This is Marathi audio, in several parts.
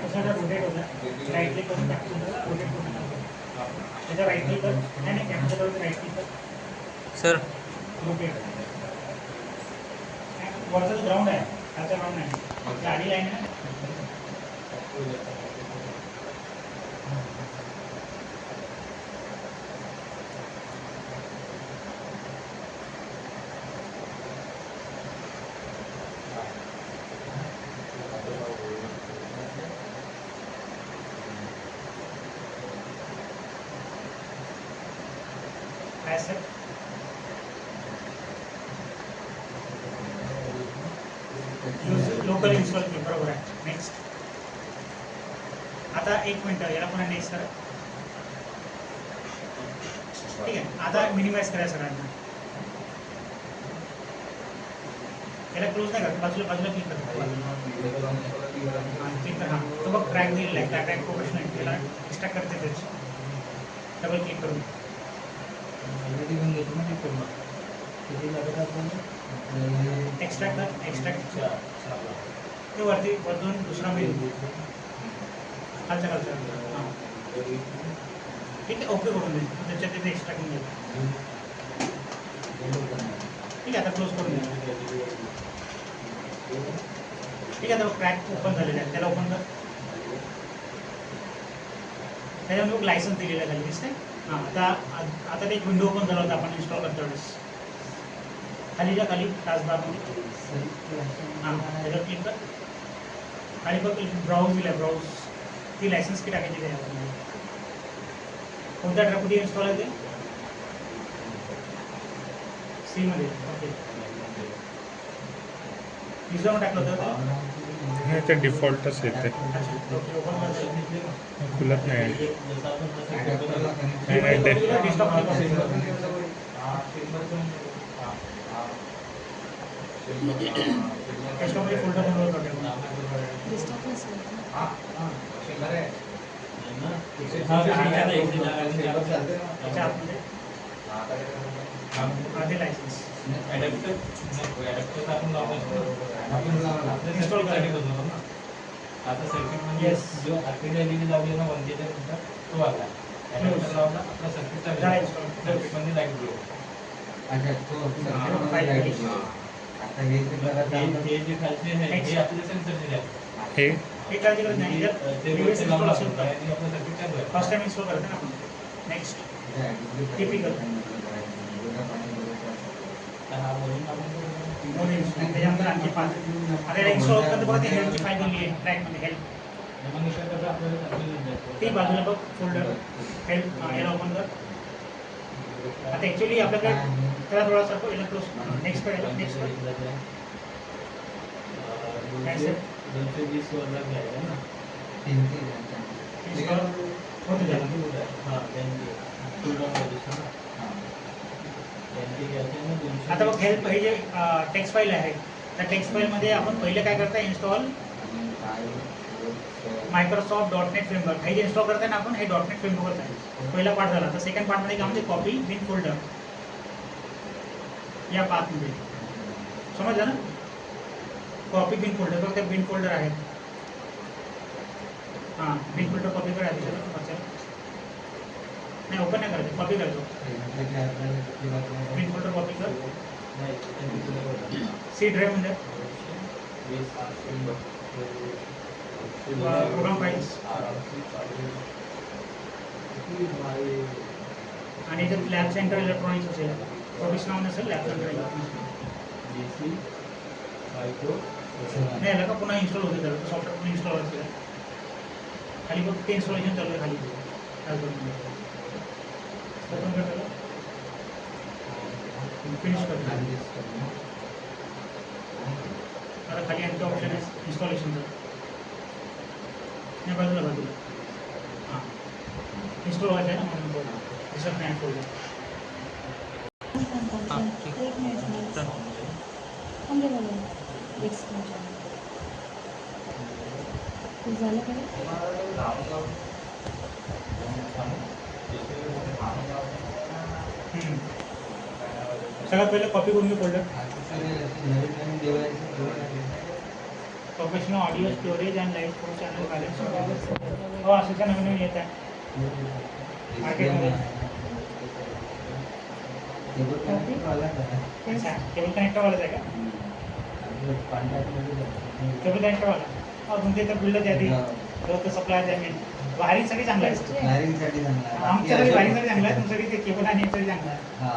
तसा रोटेट होता राईट क्लिक करून रोटेट करून त्याचा राईट क्लिक कर नाही कॅप्चर राईट क्लिक कर सर रोटेट वरचा ग्राउंड आहे खालचा ग्राउंड आहे गाडी लाईन आहे लोकल इन्स्टॉल केलं बरोबर आहे नेक्स्ट आता एक मिनटं याला पुन्हा नेक्स्ट करा ठीक आहे आता मिनिमाइज करा सगळ्यांना याला क्लोज नाही करत बाजूला बाजूला क्लिक करतो क्लिक कर हां तो बघ ट्रॅक दिलेला आहे त्या ट्रॅक प्रोफेशनल आहे त्याला एक्स्ट्रा करते त्याची डबल क्लिक करून एक्स्ट्रॅक्ट कर एक्स्ट्रॅक्ट ते वरती वरतून दुसरा मेनू खालच्या खालच्या हां ठीक आहे ओके करून दे त्याच्यात तिथे एक्स्ट्रॅक्ट करून दे ठीक आहे आता क्लोज करून दे ठीक आहे आता ट्रॅक ओपन झालेला आहे त्याला ओपन कर त्याच्यामध्ये लायसन्स दिलेलं आहे खाली दिसते हां आता ते एक विंडो ओपन झाला होता आपण इन्स्टॉल करतो वेळेस खालीच्या खाली टास्कबारमध्ये हां त्याच्यावर क्लिक कर खाली बघ ब्राउज दिला आहे ब्राउज ती लायसन्स की टाकायची त्याच्यामध्ये कोणत्या ट्रॅकमध्ये इन्स्टॉल आहे ते सीमध्ये ओके युजरवर टाकलं होतं नाही ते डिफॉल्टच येते ओके ओपन कर खुलत नाही डेस्कटॉपमध्ये फोल्डर बनवत होते त्याच्या आतमध्ये आधी लायसन्स इन्स्टॉल करायचं आता सर्किट म्हणजे जो आरपीडी एलईडी लावली ना 1 च्या नंतर तो आला ॲडॅप्टर लावला आपला सर्किट चालू सर्किट मध्ये लाईट ब्लो अच्छा तो सर्किट लाईट आता हे जे खालचे आहे हे आपले सेन्सरचे आहे हे काळजी करत नाही जर प्रीवियस इन्स्टॉल असेल तर आपलं सर्किट चालू आहे फर्स्ट टाइम इन्स्टॉल करते ना आपण नेक्स्ट टिपिकल हा बोलून आपण त्याच्यानंतर आणखी 5 आता इन्स्टॉल करते बघा ती हेल्पची फाईल दिली आहे ट्रॅकमध्ये हेल्प मग इकडे कसं आपल्याला ती बाजूला बघ फोल्डर हेल्प याला ओपन कर आता ॲक्च्युली आपल्याकडे त्याला थोडासा याला क्लोज नेक्स्ट कर नेक्स्ट कर 220 वरला घ्यायला ना इन्स्टॉल होतं झालं हां त्यांची फुल डाऊन पोझिशन त्यांची घ्यायची ना 200 आता बघ हेल्प हे जे टेक्स्ट फाईल आहे त्या टेक्स्ट फाईलमध्ये आपण पहिले काय करता इन्स्टॉल मायक्रोसॉफ्ट .NET फ्रेमवर्क हे जे इन्स्टॉल करताय ना आपण हे .NET फ्रेमवर्कच आहे पहिला पार्ट झाला तर सेकंड पार्टमध्ये काय म्हणजे कॉपी बिन फोल्डर या पाथमध्ये समजलं ना कॉपी बिन फोल्डर बघ त्या बिन फोल्डर आहेत हां बिन फोल्डर कॉपी करायचं नाही ओपन नाही करायचं कॉपी करतो बिन फोल्डर कॉपी कर सी ड्राईव्ह म्हणजे प्रोग्राम फाईल्स आणि जर लॅब सेंटर इलेक्ट्रॉनिक्स असेल प्रोफेशनल नाव नसेल लॅब सेंटर इलेक्ट्रॉनिक्स नाही आलं का पुन्हा इन्स्टॉल होते त्याला सॉफ्टवेअर पुन्हा इन्स्टॉल असेल खाली बघ ते इन्स्टॉलेशन चालू आहे खाली ओपन करतो फिनिश करतो आता खाली आणखी ऑप्शन आहे इन्स्टॉलेशनचं नाही बाजूला हां इन्स्टॉल व्हायचं आहे ना म्हणून दिसत नाही फोल्डर झालं का सगळ्यात पहिले कॉपी करून घे folder professional audio storage and live channel balance हो अशोकच्या नवीन नवीन येत आहे मार्केटमध्ये. टेबल कनेक्टर वाला का? अच्छा केबल कनेक्टरवालाच आहे का? केबल कनेक्टरवाला हो तुमच्या इथं बिल्डच आहे ते सप्लाय आहे मेन वायरिंगसाठी चांगलं आहे. वायरिंगसाठी चांगला आहे. आमच्याकडे वायरिंगसाठी चांगलं आहे तुमच्याकडे ते केबल आणि यासाठी चांगलं आहे. हा.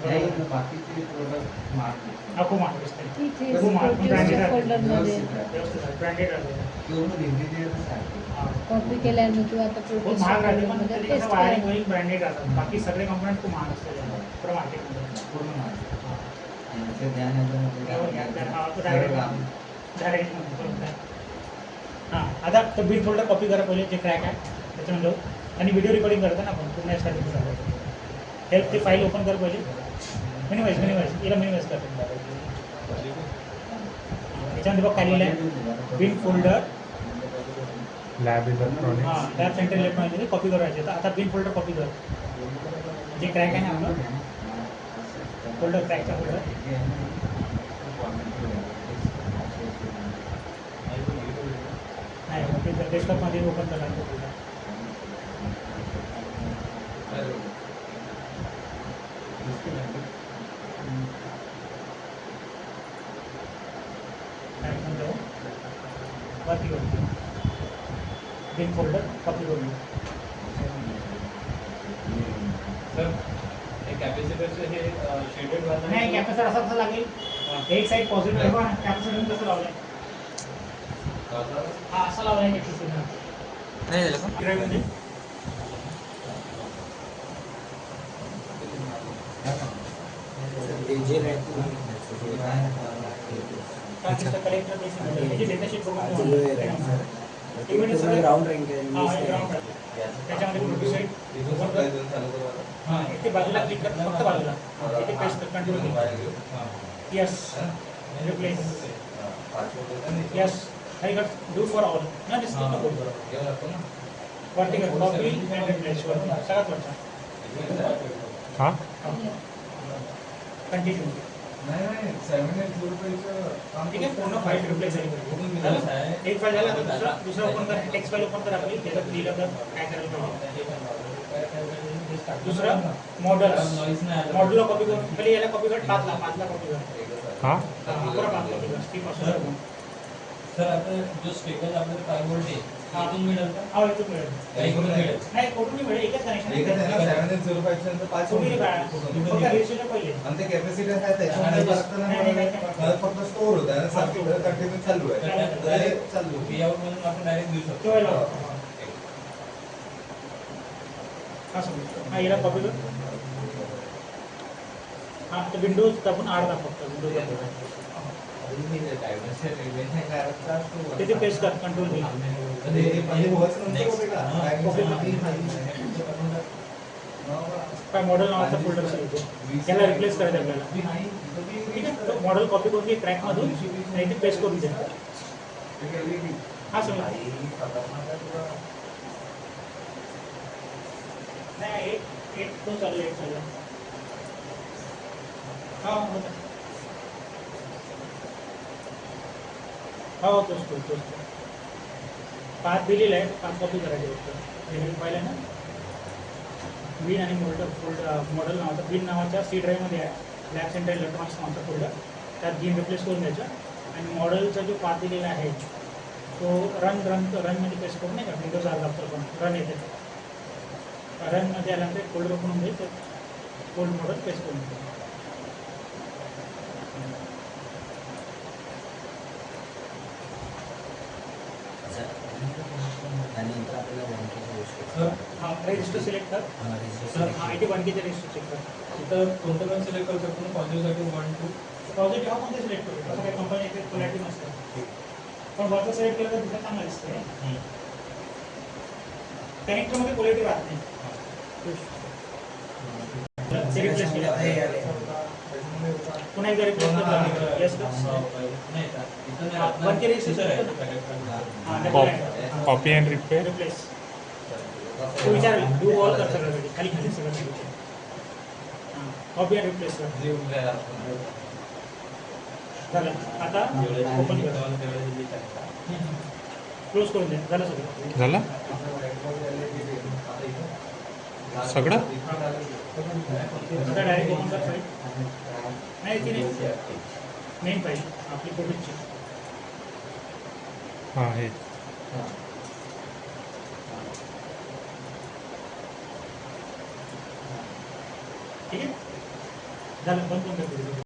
नाही, बाकीचे प्रोडक्ट महाग आहेत. हा खूप महाग असते ठीक आहे खूप महाग पण branded आहे. फोल्डरमध्ये व्यवस्थित आहे ब्रँडेड राहते पूर्ण इंटिरियरच आहे. हा. कॉपी केल्यानं किंवा आता खूप प्रोड्यूस महाग राहते पण मध्ये त्याची टेस्ट कसं वायरिंग वगैरे ब्रँडेड राहतात बाकी सगळे कंपोनंट खूप महाग असतात पुढं मार्केटमध्ये. पूर्ण महाग. आणि ते ध्यानामध्ये हां आता तो बिल फोल्डर कॉपी करा पहिले जे क्रॅक आहे त्याच्यामध्ये जाऊ आणि व्हिडिओ रेकॉर्डिंग करता ना आपण पूर्ण यासाठी हेल्प ती फाईल ओपन कर पहिले मिनिमाइज याला मिनिमाइज कर याच्यामध्ये बघ खाली आहे बिल फोल्डर लॅब हां इलेक्ट्रॉनिक्स त्या सेंटर इलेक्ट्रॉनिक कॉपी करायचे तर आता बिल फोल्डर कॉपी कर जे क्रॅक आहे ना आपलं फोल्डर क्रॅकचा फोल्डर नाही ते डेस्कटॉपमध्ये ओपन करायला फोल्डर वरती बिल फोल्डर कॉपी करून सर हे कॅपॅसिटरचं हे शेडेड वाला नाही कॅपॅसिटर असं कसं लागेल एक साईड पॉझिटिव्ह आहे ना कॅपॅसिटर कसं लावलंय हा असं लावलाय कॅपॅसिटर नाही झालं का? ड्राईव्हमध्ये कलेक्टर डेटाशीट बघून ग्राउंड रँक त्याच्यामध्ये प्रोड्यूस हां इथे बाजूला क्लिक कर फक्त बाजूला इथे पेस्ट कर control yes replace yes I गट डू फॉर ऑल ना display vertical copy and replace सगळ्यात वरचा हां कंटिन्यू ठीक आहे पूर्ण फाईल रिप्लेस झाली एक फाईल झाला तर दुसरा ओपन कर टेक्स्ट फाईल ओपन कर आपली त्याच्यात लिहिलं तर काय करायला पाहिजे दुसरं मॉड्यूलला कॉपी करून पहिले याला कॉपी कर पाचला कॉपी कर हां पुरा पाच कॉपी कर स्टीप असं सर आता जो स्टेकल आपल्याला 5 व्होल्ट आहे इथून मिळेल का? हा इथून मिळेल काही करून मिळेल नाही कुठून नाही मिळेल एकच कनेक्शन एकच आहे ना 705 नंतर 5 तुम्ही होईल. फक्त रेजिस्टर पहिले आणि ते कॅपॅसिटी आहे त्याच्यामध्ये मला फक्त स्टोअर होतं आणि सर्किट कंटिन्यू चालू आहे तर हे चालू आहे. Vout म्हणून आपण डायरेक्ट देऊ शकतो ठेवायला हा समज हा याला कॉपी कर हा तो विंडोज दाबून आड दाब फक्त विंडोज तिथे पेस्ट कर कंट्रोल व्ही आणि हे पहिले वर्क्स नंतर होते का? काय मॉडेल नावाचा फोल्डर असेल त्याला रिप्लेस करायचं आपल्याला ठीक आहे तो मॉडेल कॉपी करून घे ट्रॅकमधून आणि ते पेस्ट करून दे हा समजा नाही एक तो चालू एक चालू हा होता हो तोच पाच दिलेला आहे 5 कॉपी करायची फक्त पाहिलं आहे ना बिन आणि मॉडेल नावाचा बिन नावाच्या सी ड्राईव्हमध्ये आहे लॅब सेंटर इलेक्ट्रॉनिक्स नावाचा फोल्डर त्यात बिन रिप्लेस करून द्यायचा आणि मॉडेलचा जो पाथ दिलेला आहे तो रनमध्ये पेस्ट करून नाही का विंडोज आला पण रन येते रनमध्ये आल्यानंतर फोल्डर ओपन होऊन जाईल फोल्ड मॉडेल पेस्ट करून द्यायचं हां रजिस्टर सिलेक्ट कर सर हां इथे 1K रजिस्टर चेक कर इथं कोणतं पण सिलेक्ट करू शकतो पॉझिटिव्हसाठी 1 2 पॉझिटिव्ह हा कोणते सिलेक्ट करू असं काही कंपनी एक क्वालिटी नसते पण वरचं सिलेक्ट केलं तर दुसरं चांगलं दिसते कनेक्टरमध्ये क्वालिटी राहत नाही रिप्लेस केलं पुन्हा एकदा रिप्लेस कर येस का नाही का इथं नाही 1K रजिस्टर हां कॉपी अँड रिपेअर रिप्लेस तू विचार डू ऑल कर सगळं खाली सगळं हां कॉपी अँड रिप्लेस कर झालं आता ओपन कर क्लोज करून द्या, झालं सगळं. झालं सगळं आता डायरेक्ट ओपन कर फाईल. नाही ती नाही, मेन फाईल आपली फोटोची. हां हे ठीक आहे, झालं बंद करून द्या.